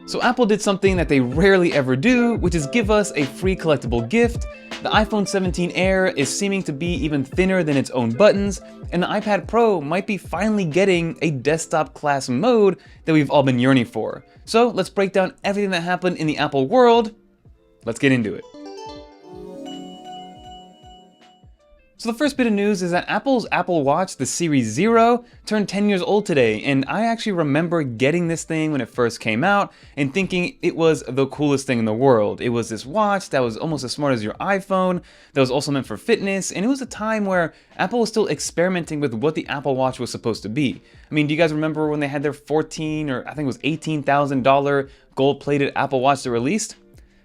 So Apple did something that they rarely ever do, which is give us a free collectible gift. The iPhone 17 Air is seeming to be even thinner than its own buttons, and the iPad Pro might be finally getting a desktop class mode that we've all been yearning for. So let's break down everything that happened in the Apple world. Let's get into it. So the first bit of news is that Apple's Apple Watch, the Series 0, turned 10 years old today, and I actually remember getting this thing when it first came out and thinking it was the coolest thing in the world. It was this watch that was almost as smart as your iPhone, that was also meant for fitness, and it was a time where Apple was still experimenting with what the Apple Watch was supposed to be. I mean, do you guys remember when they had their $14 or I think it was $18,000 gold-plated Apple Watch that released?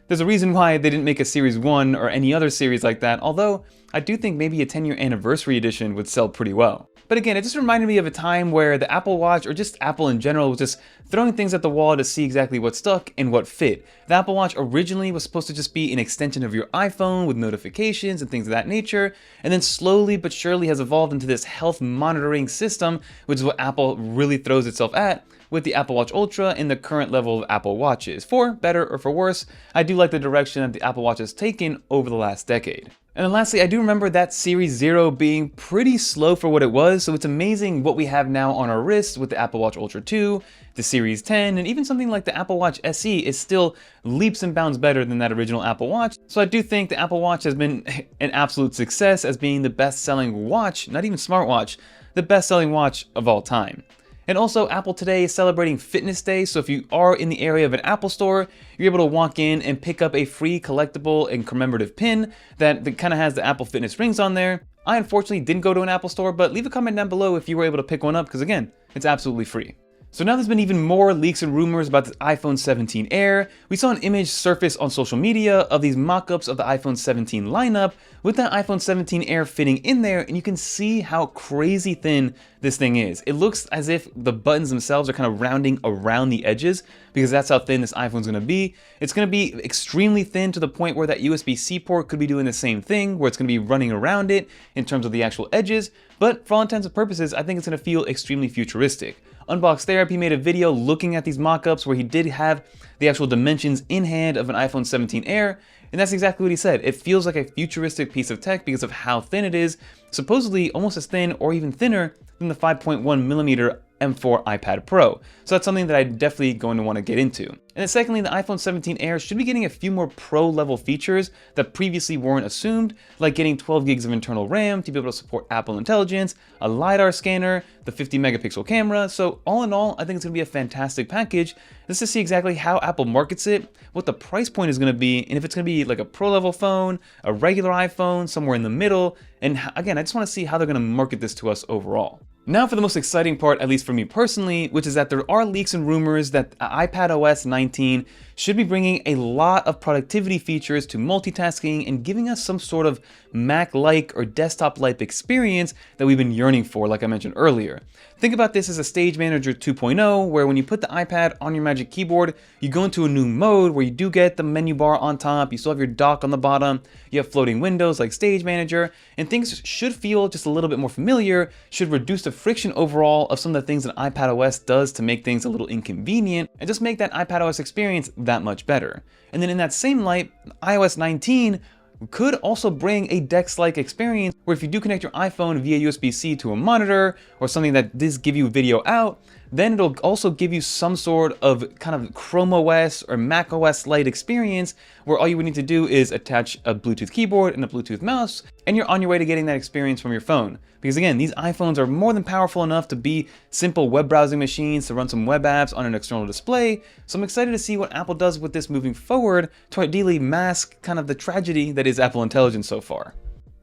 There's a reason why they didn't make a Series 1 or any other series like that, although I do think maybe a 10-year anniversary edition would sell pretty well. But again, it just reminded me of a time where the Apple Watch, or just Apple in general, was just throwing things at the wall to see exactly what stuck and what fit. The Apple Watch originally was supposed to just be an extension of your iPhone with notifications and things of that nature, and then slowly but surely has evolved into this health monitoring system, which is what Apple really throws itself at with the Apple Watch Ultra and the current level of Apple Watches. For better or for worse, I do like the direction that the Apple Watch has taken over the last decade. And then lastly, I do remember that Series 0 being pretty slow for what it was, so it's amazing what we have now on our wrists with the Apple Watch Ultra 2, the Series 10, and even something like the Apple Watch SE is still leaps and bounds better than that original Apple Watch. So I do think the Apple Watch has been an absolute success as being the best-selling watch, not even smartwatch, the best-selling watch of all time. And also, Apple today is celebrating Fitness Day, so if you are in the area of an Apple store, you're able to walk in and pick up a free collectible and commemorative pin that kind of has the Apple Fitness rings on there. I unfortunately didn't go to an Apple store, but leave a comment down below if you were able to pick one up, because again, it's absolutely free. So now there's been even more leaks and rumors about the iPhone 17 Air. We saw an image surface on social media of these mock-ups of the iPhone 17 lineup with that iPhone 17 Air fitting in there, and you can see how crazy thin this thing is. It looks as if the buttons themselves are kind of rounding around the edges because that's how thin this iPhone's gonna be. It's gonna be extremely thin to the point where that USB-C port could be doing the same thing, where it's gonna be running around it in terms of the actual edges, but for all intents and purposes, I think it's gonna feel extremely futuristic. Unbox Therapy made a video looking at these mock-ups where he did have the actual dimensions in hand of an iPhone 17 Air, and that's exactly what he said. It feels like a futuristic piece of tech because of how thin it is, supposedly almost as thin or even thinner than the 5.1mm M4 iPad Pro. So that's something that I'm definitely going to want to get into. And then secondly, the iPhone 17 Air should be getting a few more pro level features that previously weren't assumed, like getting 12 gigs of internal RAM to be able to support Apple Intelligence, a LiDAR scanner, the 50 megapixel camera. So all in all, I think it's going to be a fantastic package. Let's just see exactly how Apple markets it, what the price point is going to be, and if it's going to be like a pro level phone, a regular iPhone, somewhere in the middle. And again, I just want to see how they're going to market this to us overall. Now for the most exciting part, at least for me personally, which is that there are leaks and rumors that iPadOS 19 should be bringing a lot of productivity features to multitasking and giving us some sort of Mac-like or desktop-like experience that we've been yearning for, like I mentioned earlier. Think about this as a Stage Manager 2.0, where when you put the iPad on your Magic Keyboard, you go into a new mode where you do get the menu bar on top, you still have your dock on the bottom, you have floating windows like Stage Manager, and things should feel just a little bit more familiar, should reduce the friction overall of some of the things that iPadOS does to make things a little inconvenient, and just make that iPadOS experience that much better. And then in that same light, iOS 19 could also bring a DeX-like experience where if you do connect your iPhone via USB-C to a monitor or something that does give you video out, then it'll also give you some sort of kind of Chrome OS or Mac OS light experience where all you would need to do is attach a Bluetooth keyboard and a Bluetooth mouse, and you're on your way to getting that experience from your phone. Because again, these iPhones are more than powerful enough to be simple web browsing machines to run some web apps on an external display, so I'm excited to see what Apple does with this moving forward to ideally mask kind of the tragedy that is Apple Intelligence so far.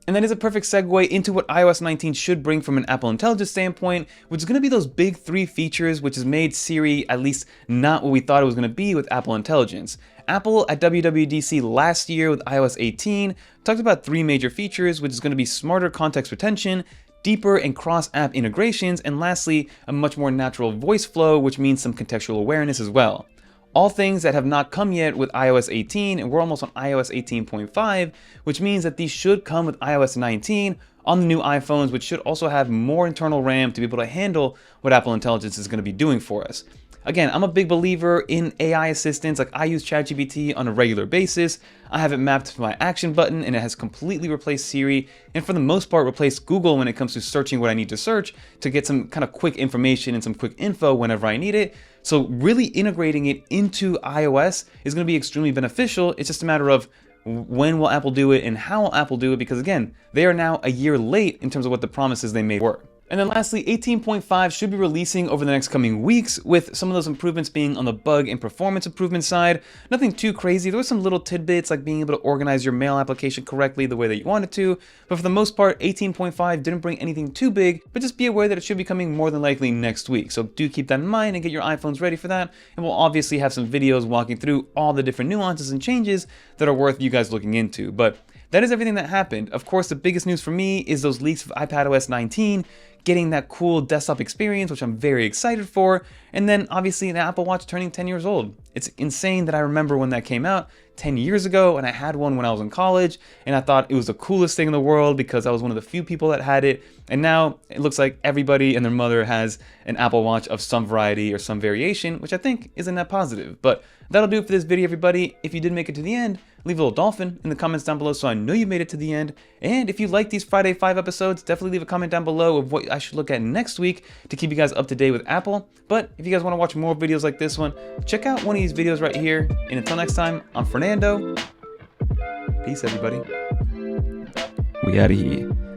And that is a perfect segue into what iOS 19 should bring from an Apple Intelligence standpoint, which is going to be those big three features which has made Siri at least not what we thought it was going to be with Apple Intelligence. Apple at WWDC last year with iOS 18 talked about three major features, which is going to be smarter context retention, deeper and cross-app integrations, and lastly, a much more natural voice flow, which means some contextual awareness as well. All things that have not come yet with iOS 18, and we're almost on iOS 18.5, which means that these should come with iOS 19 on the new iPhones, which should also have more internal RAM to be able to handle what Apple Intelligence is going to be doing for us. again, I'm a big believer in AI assistants. Like I use ChatGPT on a regular basis. I have it mapped to my action button and it has completely replaced Siri and for the most part replaced Google when it comes to searching what I need to search to get some kind of quick information and some quick info whenever I need it. So really integrating it into iOS is going to be extremely beneficial. It's just a matter of when will Apple do it and how will Apple do it, because again, they are now a year late in terms of what the promises they made were. And then lastly, 18.5 should be releasing over the next coming weeks, with some of those improvements being on the bug and performance improvement side. Nothing too crazy. There were some little tidbits like being able to organize your mail application correctly the way that you wanted to, but for the most part, 18.5 didn't bring anything too big, but just be aware that it should be coming more than likely next week. So do keep that in mind and get your iPhones ready for that, and we'll obviously have some videos walking through all the different nuances and changes that are worth you guys looking into. But that is everything that happened. Of course, the biggest news for me is those leaks of iPadOS 19, getting that cool desktop experience, which I'm very excited for, and then obviously the Apple Watch turning 10 years old. It's insane that I remember when that came out 10 years ago, and I had one when I was in college, and I thought it was the coolest thing in the world because I was one of the few people that had it, and now it looks like everybody and their mother has an Apple Watch of some variety or some variation, which I think isn't that positive. But that'll do it for this video, everybody. If you did make it to the end, leave a little dolphin in the comments down below so I know you made it to the end. And if you like these Friday 5 episodes, definitely leave a comment down below of what I should look at next week to keep you guys up to date with Apple. But if you guys want to watch more videos like this one, check out one of these videos right here. And until next time, I'm Fernando. Peace, everybody. We out of here.